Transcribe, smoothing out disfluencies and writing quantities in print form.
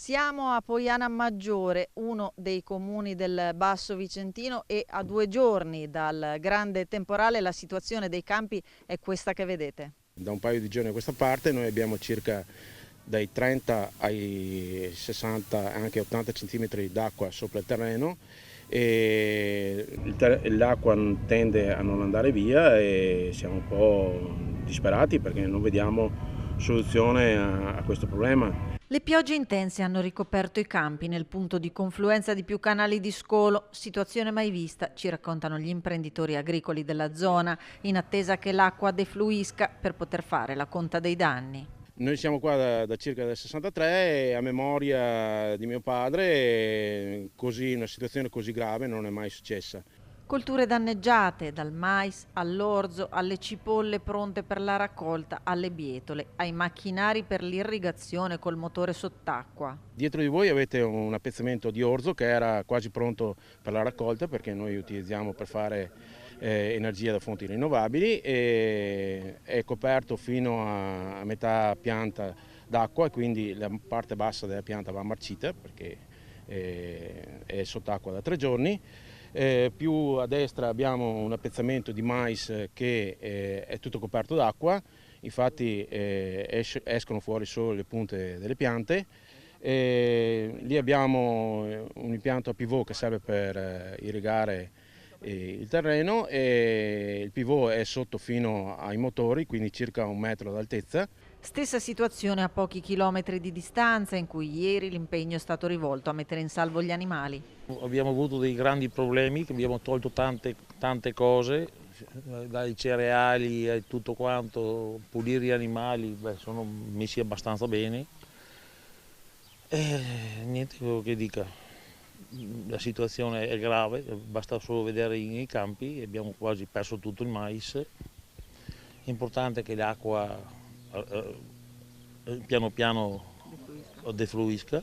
Siamo a Poiana Maggiore, uno dei comuni del Basso Vicentino, e a 2 giorni dal grande temporale la situazione dei campi è questa che vedete. Da un paio di giorni a questa parte noi abbiamo circa dai 30 ai 60, anche 80 centimetri d'acqua sopra il terreno e l'acqua tende a non andare via e siamo un po' disperati perché non vediamo soluzione a questo problema. Le piogge intense hanno ricoperto i campi nel punto di confluenza di più canali di scolo, situazione mai vista, ci raccontano gli imprenditori agricoli della zona, in attesa che l'acqua defluisca per poter fare la conta dei danni. Noi siamo qua da circa del 63 e a memoria di mio padre così, una situazione così grave non è mai successa. Colture danneggiate, dal mais all'orzo, alle cipolle pronte per la raccolta, alle bietole, ai macchinari per l'irrigazione col motore sott'acqua. Dietro di voi avete un appezzamento di orzo che era quasi pronto per la raccolta perché noi utilizziamo per fare energia da fonti rinnovabili e è coperto fino a metà pianta d'acqua e quindi la parte bassa della pianta va marcita perché è sott'acqua da 3 giorni. Più a destra abbiamo un appezzamento di mais che è tutto coperto d'acqua, infatti escono fuori solo le punte delle piante. Lì abbiamo un impianto a pivot che serve per irrigare il terreno e il pivot è sotto fino ai motori, quindi circa 1 metro d'altezza. Stessa situazione a pochi chilometri di distanza in cui ieri l'impegno è stato rivolto a mettere in salvo gli animali. Abbiamo avuto dei grandi problemi, che abbiamo tolto tante cose, dai cereali e tutto quanto, pulire gli animali, sono messi abbastanza bene. E niente che dica, la situazione è grave, basta solo vedere i campi, abbiamo quasi perso tutto il mais. È importante che l'acqua piano piano defluisca.